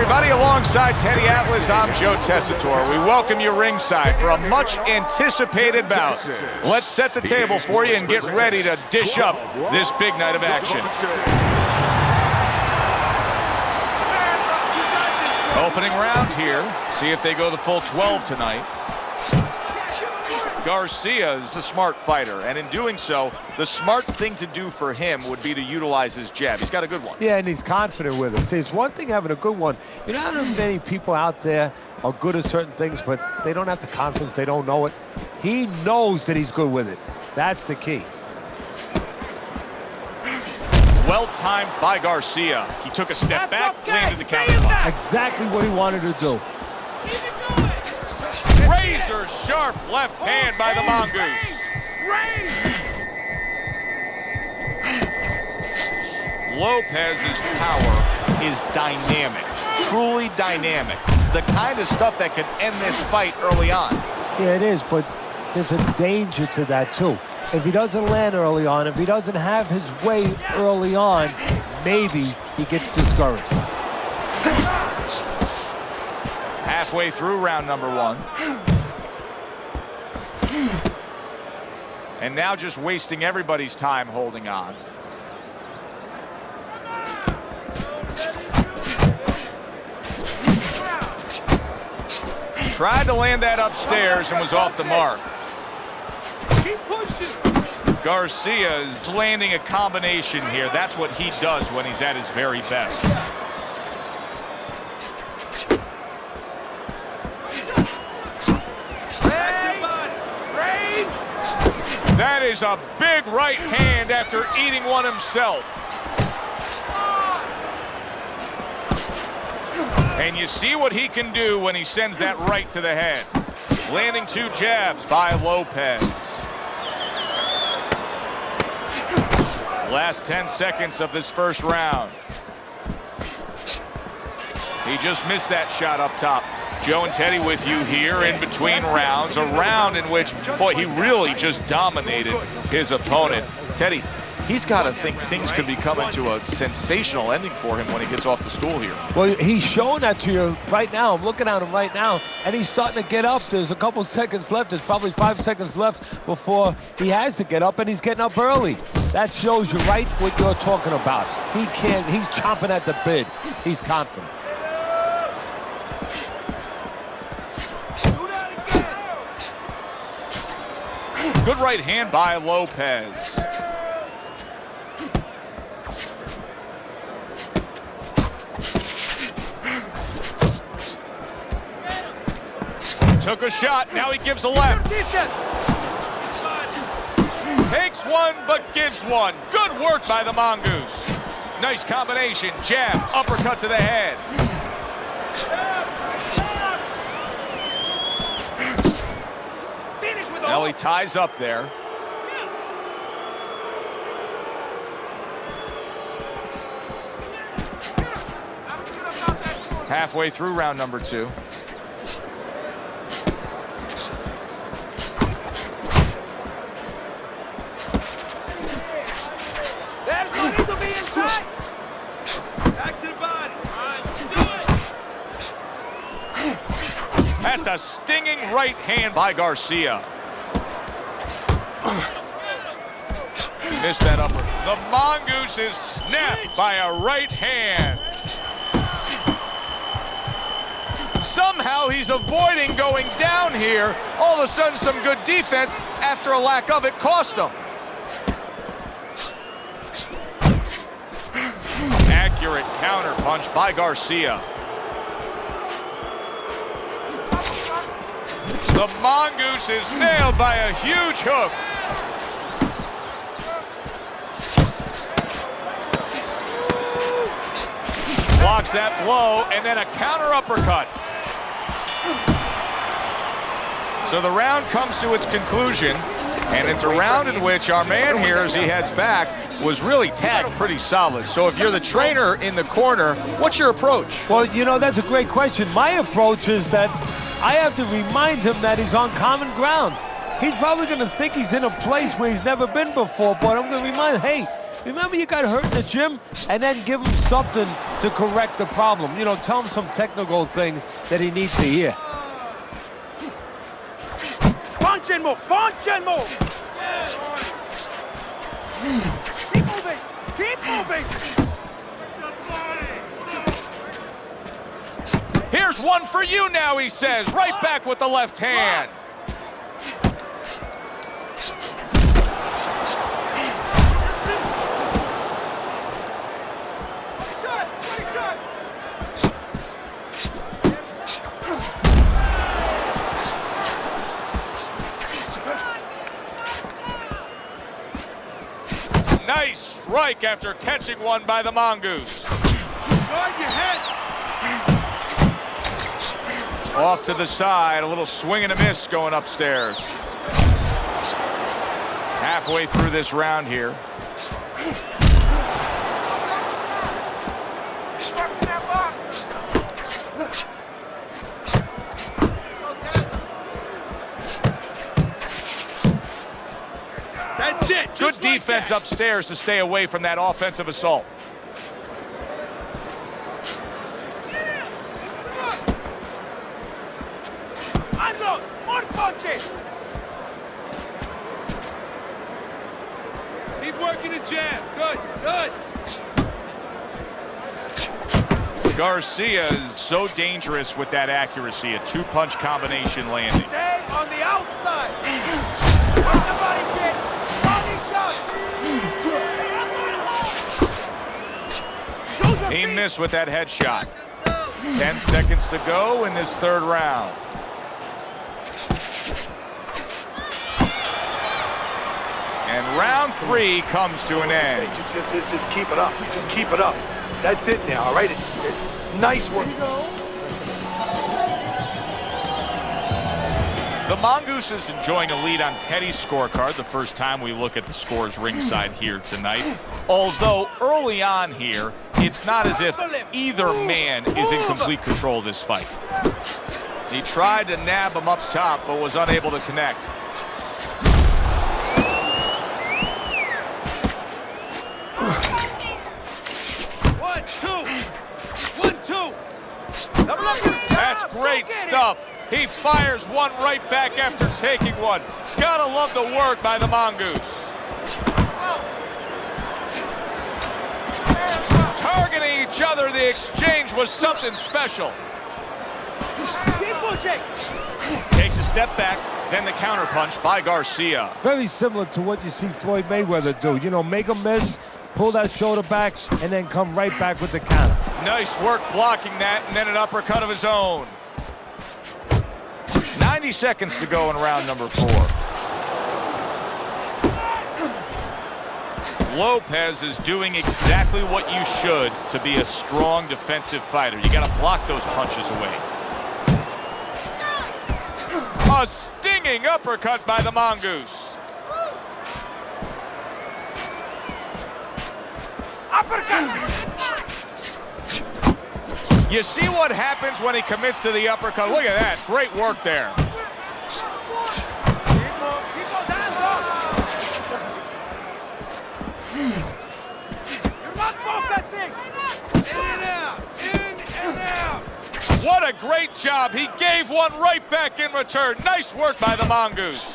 everybody. Alongside Teddy Atlas, I'm Joe Tessitore. We welcome you ringside for a much-anticipated bout. Let's set the table for you and get ready to dish up this big night of action. Opening round here. See if they go the full 12 tonight. Garcia is a smart fighter, and in doing so, the smart thing to do for him would be to utilize his jab. He's got a good one. Yeah, and he's confident with it. See, it's one thing having a good one. You know how many people out there are good at certain things, but they don't have the confidence, they don't know it. He knows that he's good with it. That's the key. Well timed by Garcia. He took a step back, landed the counter punch. Exactly what he wanted to do. Razor sharp left hand by the Mongoose. Lopez's power is dynamic, truly dynamic. The kind of stuff that can end this fight early on. Yeah, it is, but there's a danger to that too. If he doesn't land early on, if he doesn't have his way early on, maybe he gets discouraged. Halfway through round number 1. And now just wasting everybody's time holding on. Tried to land that upstairs and was off the mark. Garcia is landing a combination here. That's what he does when he's at his very best. That is a big right hand after eating one himself. And you see what he can do when he sends that right to the head. Landing 2 jabs by Lopez. Last 10 seconds of this first round. He just missed that shot up top. Joe and Teddy with you here in between rounds. A round in which, boy, he really just dominated his opponent. Teddy, he's got to think things could be coming to a sensational ending for him when he gets off the stool here. Well, he's showing that to you right now. I'm looking at him right now, and he's starting to get up. There's a couple seconds left. There's probably 5 seconds left before he has to get up, and he's getting up early. That shows you right what you're talking about. He's chomping at the bit. He's confident. Good right hand by Lopez. Took a shot, now he gives a left. Takes one, but gives one. Good work by the Mongoose. Nice combination, jab, uppercut to the head. Now he ties up there. Halfway through round number 2. That's a stinging right hand by Garcia. He missed that upper. The Mongoose is snapped by a right hand. Somehow he's avoiding going down here. All of a sudden some good defense after a lack of it cost him. Accurate counter punch by Garcia. The Mongoose is nailed by a huge hook. Blocks that blow, and then a counter uppercut. So the round comes to its conclusion, and it's a round in which our man here, as he heads back, was really tagged pretty solid. So if you're the trainer in the corner, what's your approach? Well, you know, that's a great question. My approach is that I have to remind him that he's on common ground. He's probably going to think he's in a place where he's never been before, but I'm going to remind him, hey, Remember, you got hurt in the gym, and then give him something to correct the problem. You know, tell him some technical things that he needs to hear. Punch and move! Punch and move! Keep moving! Keep moving! Here's one for you now, he says. Right back with the left hand. Nice strike after catching one by the Mongoose. Guard your head! Off to the side, a little swing and a miss going upstairs. Halfway through this round here. That's it! Good defense upstairs to stay away from that offensive assault. Unload! More punches! Keep working the jab. Good, good. Garcia is so dangerous with that accuracy. A two-punch combination landing. Stay on the outside. Watch the body kick. Body shot. He missed with that headshot. 10 seconds to go in this third round. And round 3 comes to an end. Just keep it up. Just keep it up. That's it now, all right? It's nice work. The Mongoose is enjoying a lead on Teddy's scorecard, the first time we look at the scores ringside here tonight. Although early on here, it's not as if either man is in complete control of this fight. He tried to nab him up top, but was unable to connect. That's great stuff. He fires one right back after taking one. Gotta love the work by the Mongoose. Targeting each other, the exchange was something special. Keep pushing. Takes a step back, then the counterpunch by Garcia. Very similar to what you see Floyd Mayweather do. You know, make him miss, pull that shoulder back, and then come right back with the counter. Nice work blocking that, and then an uppercut of his own. 90 seconds to go in round number 4. Lopez is doing exactly what you should to be a strong defensive fighter. You got to block those punches away. A stinging uppercut by the Mongoose. Uppercut. You see what happens when he commits to the uppercut? Look at that. Great work there. You're not focusing. In and out. In and out. What a great job. He gave one right back in return. Nice work by the Mongoose.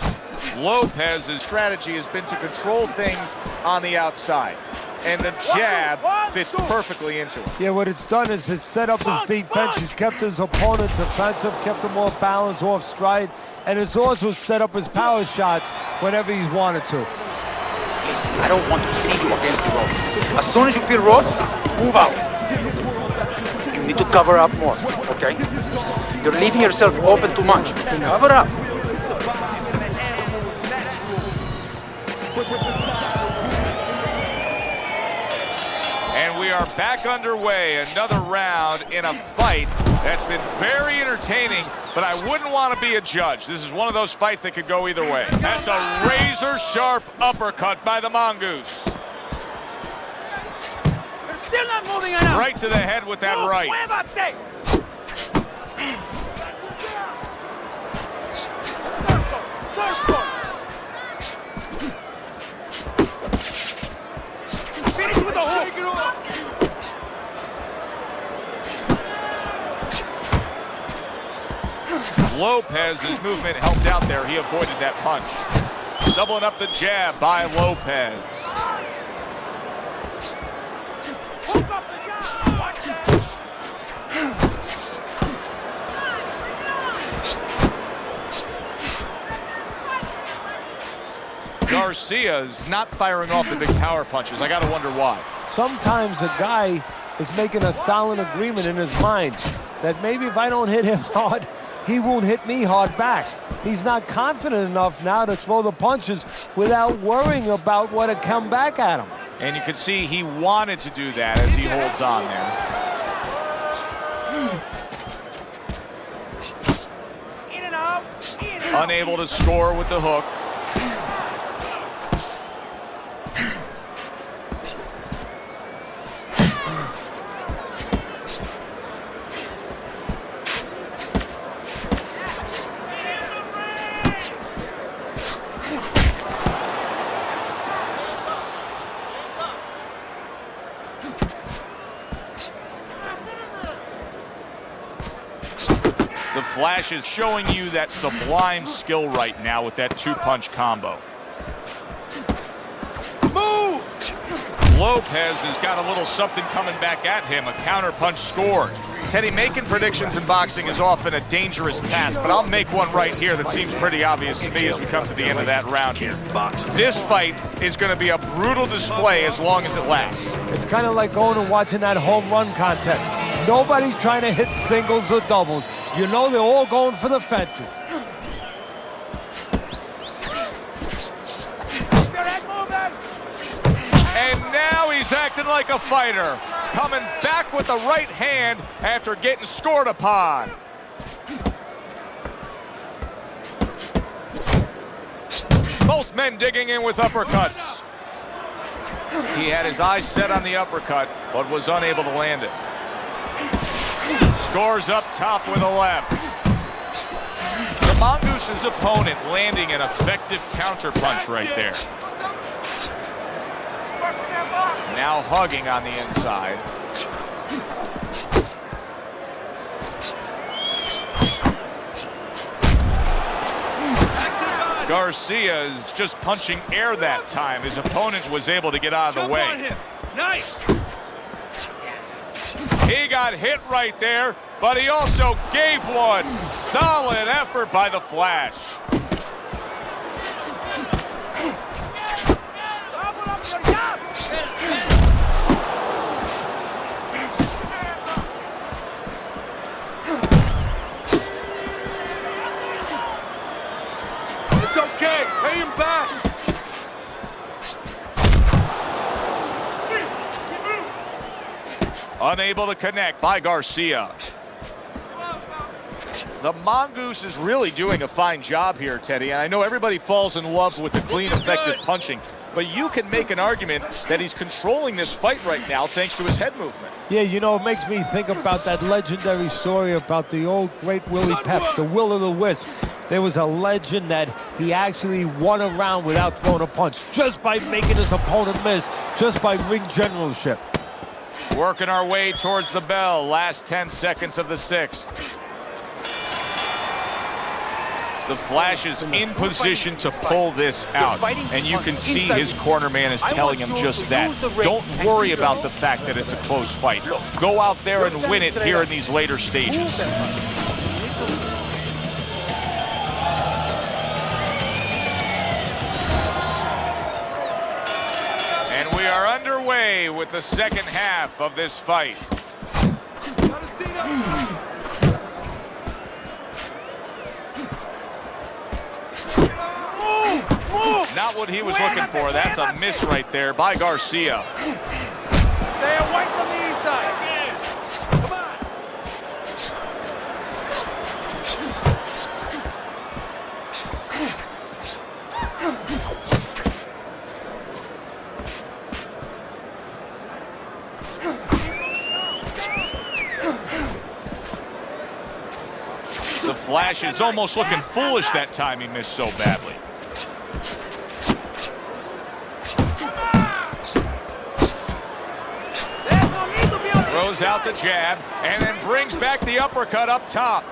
Lopez's strategy has been to control things on the outside. And the jab fits perfectly into it. Yeah, what it's done is it's set up his defense. He's kept his opponent defensive, kept him off balance, off stride, and it's also set up his power shots whenever he's wanted to. Listen, I don't want to see you against the ropes. As soon as you feel ropes, move out. You need to cover up more, okay? You're leaving yourself open too much. Cover up. And we are back underway, another round in a fight that's been very entertaining, but I wouldn't want to be a judge. This is one of those fights that could go either way. That's a razor-sharp uppercut by the Mongoose. You're still not moving enough. Right to the head with that right. Lopez's movement helped out there. He avoided that punch. Doubling up the jab by Lopez. Garcia's not firing off the big power punches. I gotta wonder why. Sometimes a guy is making a silent agreement in his mind that maybe if I don't hit him hard, he won't hit me hard back. He's not confident enough now to throw the punches without worrying about what will come back at him. And you can see he wanted to do that as he holds on there. In and out. In and out. Unable to score with the hook. The Flash is showing you that sublime skill right now with that two-punch combo. Move! Lopez has got a little something coming back at him, a counter-punch scored. Teddy, making predictions in boxing is often a dangerous task, but I'll make one right here that seems pretty obvious to me as we come to the end of that round here. This fight is going to be a brutal display as long as it lasts. It's kind of like going and watching that home run contest. Nobody's trying to hit singles or doubles. You know they're all going for the fences. And now he's acting like a fighter, coming back with the right hand after getting scored upon. Both men digging in with uppercuts. He had his eyes set on the uppercut, but was unable to land it. Scores up top with a left. The Mongoose's opponent landing an effective counterpunch right there. Now hugging on the inside. Garcia is just punching air that time. His opponent was able to get out of the way. Nice! He got hit right there, but he also gave one. Solid effort by the Flash. It's okay. Pay him back. Unable to connect by Garcia. The Mongoose is really doing a fine job here, Teddy, and I know everybody falls in love with the clean, effective punching, but you can make an argument that he's controlling this fight right now thanks to his head movement. Yeah, you know, it makes me think about that legendary story about the old great Willie Pep, the Will o' the Wisp. There was a legend that he actually won a round without throwing a punch, just by making his opponent miss, just by ring generalship. Working our way towards the bell, last 10 seconds of the sixth. The Flash is in position to pull this out, and you can see his corner man is telling him just that. Don't worry about the fact that it's a close fight. Go out there and win it here in these later stages. And we are underway with the second half of this fight. Not what he was looking for. That's a miss right there by Garcia. Stay away from the inside. Come on. The Flash is almost looking foolish that time he missed so badly. Throws out the jab and then brings back the uppercut up top.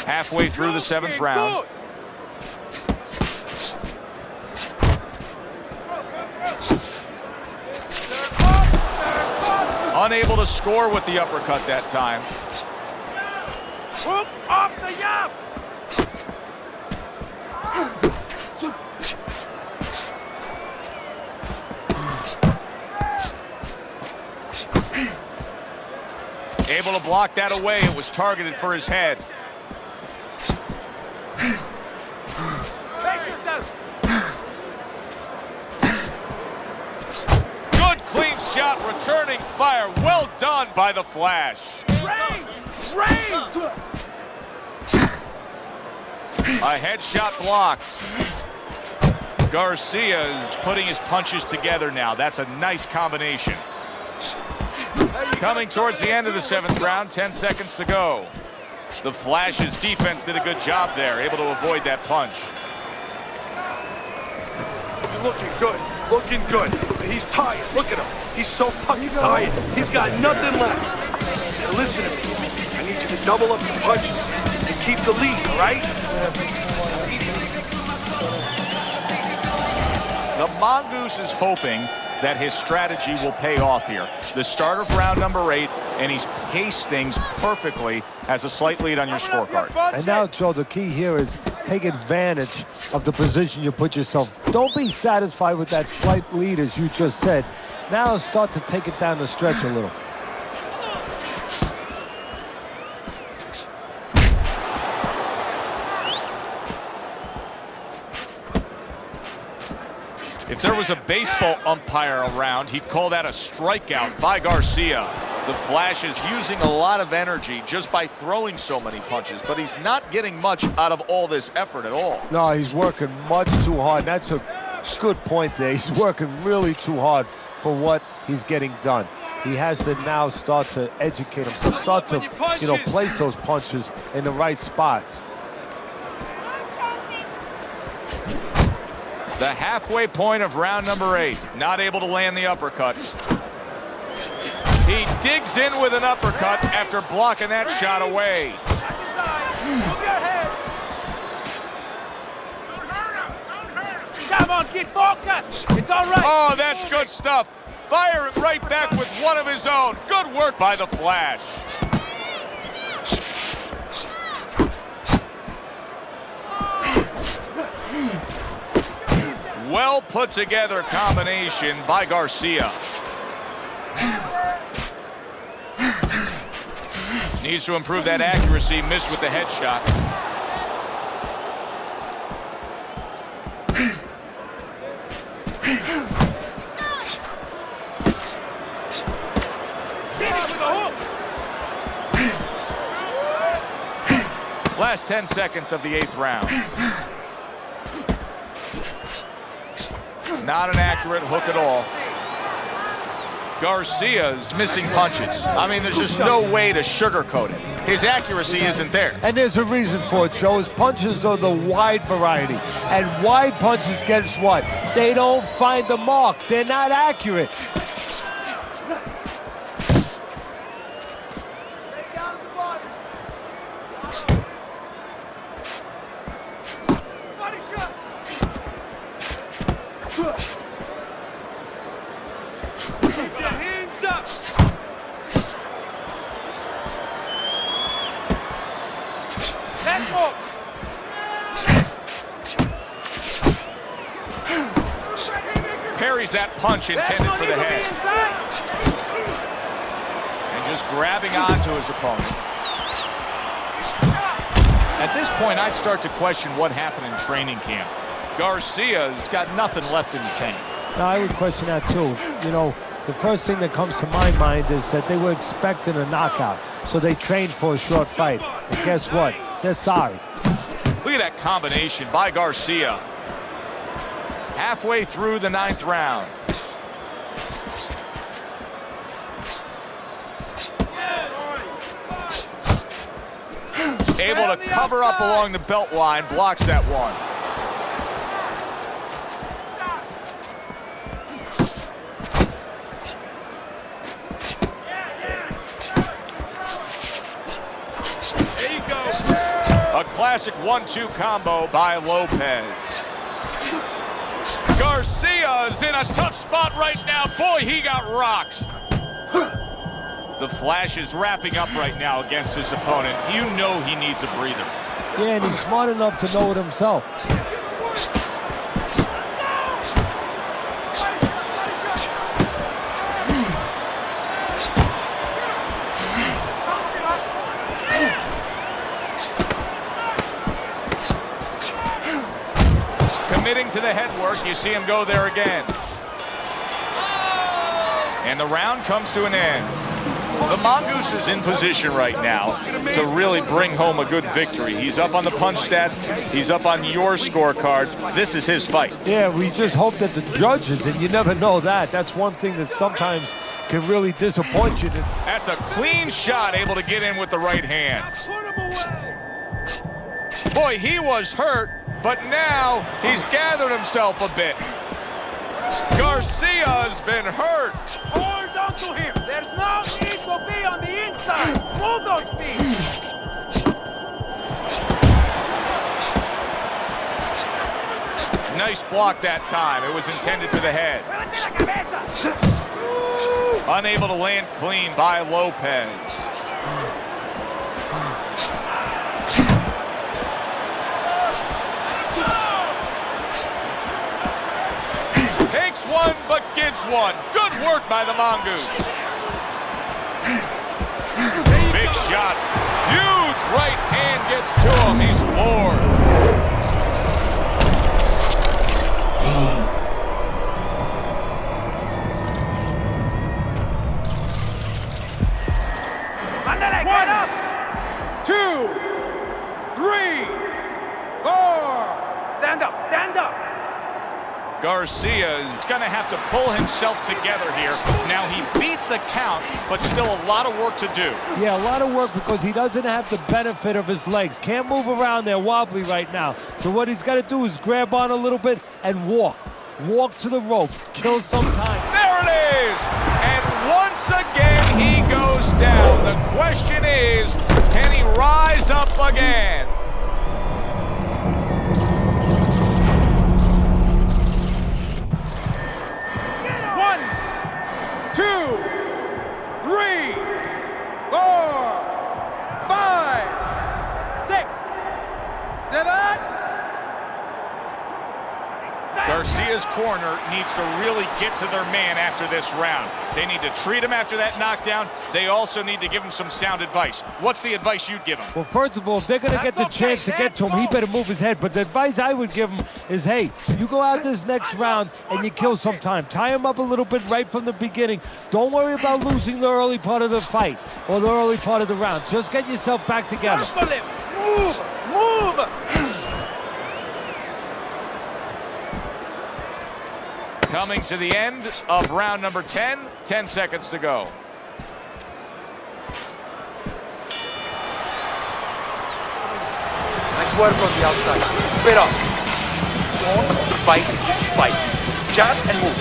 Halfway through the 7th round. Unable to score with the uppercut that time. Hook off the yap! Able to block that away. It was targeted for his head. Face yourself! Good clean shot, returning fire. Well done by the Flash. Range! Range! A headshot blocked. Garcia is putting his punches together now. That's a nice combination. Coming towards the end of the 7th round, 10 seconds to go. The Flash's defense did a good job there, able to avoid that punch. Looking good. Looking good. He's tired. Look at him. He's so fucking tired. He's got nothing left. Now listen to me. I need you to double up the punches and keep the lead, all right? The Mongoose is hoping that his strategy will pay off here. The start of round number 8, and he's paced things perfectly, has a slight lead on your scorecard. And now, Joe, the key here is take advantage of the position you put yourself. Don't be satisfied with that slight lead, as you just said. Now start to take it down the stretch a little. If there was a baseball umpire around, he'd call that a strikeout by Garcia. The Flash is using a lot of energy just by throwing so many punches, but he's not getting much out of all this effort at all. No, he's working much too hard. That's a good point there. He's working really too hard for what he's getting done. He has to now start to educate himself, start to, place those punches in the right spots. The halfway point of round number 8. Not able to land the uppercut. He digs in with an uppercut after blocking that shot away. Come on, get focused. It's all right. Oh, that's good stuff. Fire it right back with one of his own. Good work by the Flash. Well put together combination by Garcia. Needs to improve that accuracy. Missed with the headshot. Last 10 seconds of the 8th round. Not an accurate hook at all. Garcia's missing punches. I mean, there's just no way to sugarcoat it. His accuracy isn't there. And there's a reason for it, Joe. His punches are the wide variety. And wide punches, guess what? They don't find the mark. They're not accurate. Parries that punch intended for the head. And just grabbing onto his opponent. At this point, I'd start to question what happened in training camp. Garcia's got nothing left in the tank. Now, I would question that too. The first thing that comes to my mind is that they were expecting a knockout, so they trained for a short fight. And guess what? They're sorry. Look at that combination by Garcia. Halfway through the 9th round. Able to cover up along the belt line, blocks that one. A classic 1-2 combo by Lopez. Garcia's in a tough spot right now. Boy, he got rocked. The Flash is wrapping up right now against his opponent. You know he needs a breather. Yeah, and he's smart enough to know it himself. Committing to the head work, you see him go there again. And the round comes to an end. The Mongoose is in position right now to really bring home a good victory. He's up on the punch stats. He's up on your scorecard. This is his fight. Yeah, we just hope that the judges, and you never know that. That's one thing that sometimes can really disappoint you. That's a clean shot, able to get in with the right hand. Boy, he was hurt, but now he's gathered himself a bit. Garcia's been hurt. Hold on to him. There's no need to be on the inside. Move those feet. Nice block that time. It was intended to the head. Unable to land clean by Lopez. Takes one, but gives one. Good work by the Mongoose. Big shot. Huge right hand gets to him. He's floored. One, 2, 3, 4. Stand up, stand up. Garcia is going to have to pull himself together here. Now, he beat the count, but still a lot of work to do. Yeah, a lot of work because he doesn't have the benefit of his legs. Can't move around there wobbly right now. So what he's got to do is grab on a little bit and walk. Walk to the ropes. Kill some time. There it is! And once again, he goes down. The question is, can he rise up again? One, 2, 3, 4, 5, 6, 7. Garcia's corner needs to really get to their man after this round. They need to treat him after that knockdown. They also need to give him some sound advice. What's the advice you'd give him? Well, first of all, if they're going to get the chance to get to him, he better move his head. But the advice I would give him is, hey, you go out this next round and you kill some time. Tie him up a little bit right from the beginning. Don't worry about losing the early part of the fight or the early part of the round. Just get yourself back together. Move, move. Coming to the end of round number 10, 10 seconds to go. Nice work on the outside. Keep it up. Don't fight each fight. Just and move.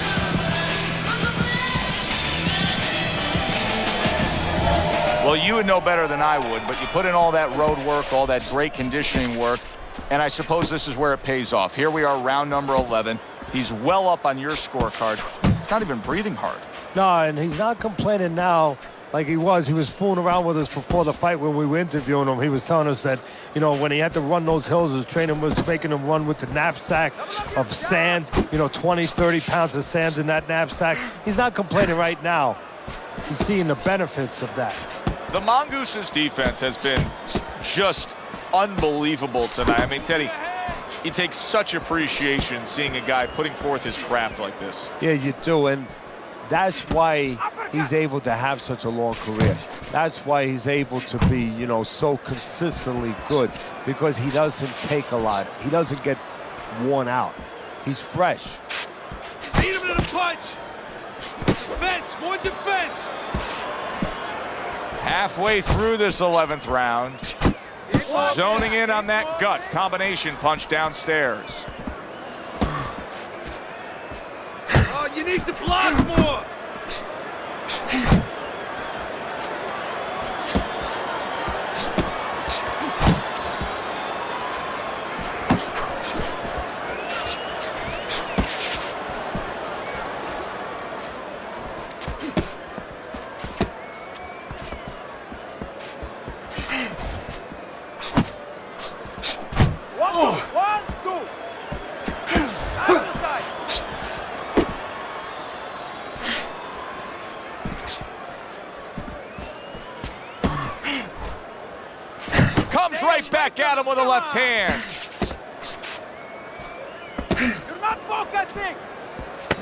Well, you would know better than I would, but you put in all that road work, all that great conditioning work, and I suppose this is where it pays off. Here we are, round number 11. He's well up on your scorecard. He's not even breathing hard. No, and he's not complaining now like he was. He was fooling around with us before the fight when we were interviewing him. He was telling us that, you know, when he had to run those hills, his trainer was making him run with the knapsack of sand, 20, 30 pounds of sand in that knapsack. He's not complaining right now. He's seeing the benefits of that. The Mongoose's defense has been just unbelievable tonight. I mean, Teddy, you take such appreciation seeing a guy putting forth his craft like this. Yeah, you do, and that's why he's able to have such a long career. That's why he's able to be, so consistently good, because he doesn't take a lot. He doesn't get worn out. He's fresh. Beat him to the punch. Defense, more defense. Halfway through this 11th round, zoning in on that gut combination punch downstairs. Oh, you need to block more. One, two. Side to side. Comes right back at him with a left hand. You're not focusing.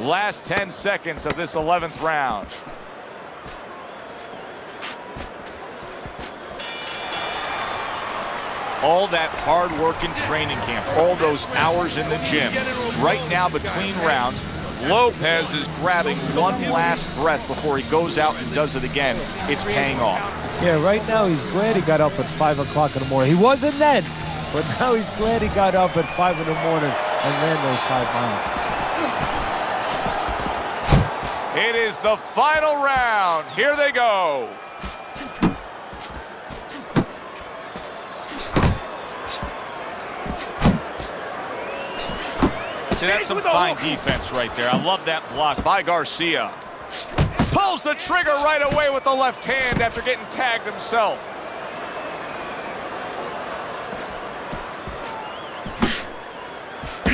Last 10 seconds of this 11th round. All that hard work in training camp, all those hours in the gym. Right now, between rounds, Lopez is grabbing one last breath before he goes out and does it again. It's paying off. Yeah, right now he's glad he got up at 5 o'clock in the morning. He wasn't then, but now he's glad he got up at 5 in the morning and ran those 5 miles. It is the final round. Here they go. See, that's some fine defense right there. I love that block by Garcia. Pulls the trigger right away with the left hand after getting tagged himself.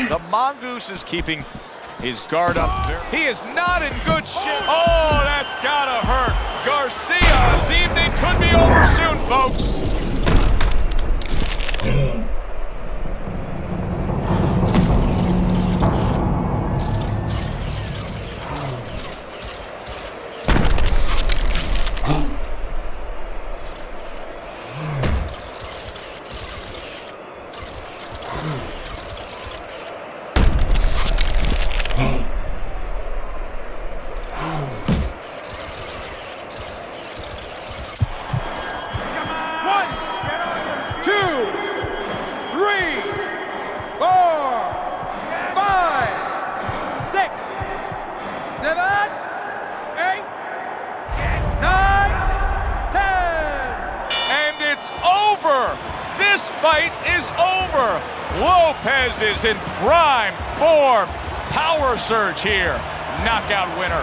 The Mongoose is keeping his guard up. He is not in good shape. Oh, that's gotta hurt. Garcia's evening could be over soon, folks. Fight is over. Lopez is in prime form. Power surge here. Knockout winner.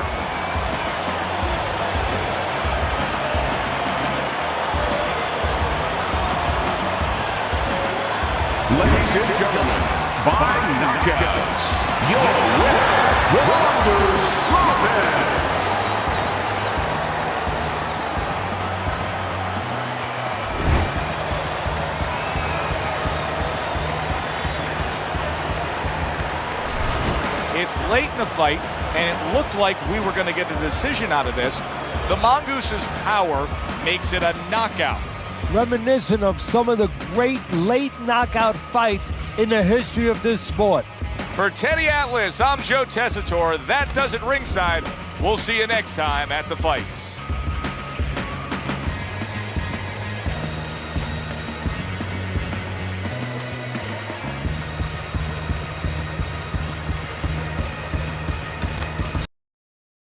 Ladies and gentlemen, by knockouts, your winner, Lopez. It's late in the fight, and it looked like we were going to get a decision out of this. The Mongoose's power makes it a knockout. Reminiscent of some of the great late knockout fights in the history of this sport. For Teddy Atlas, I'm Joe Tessitore. That does it ringside. We'll see you next time at the fights.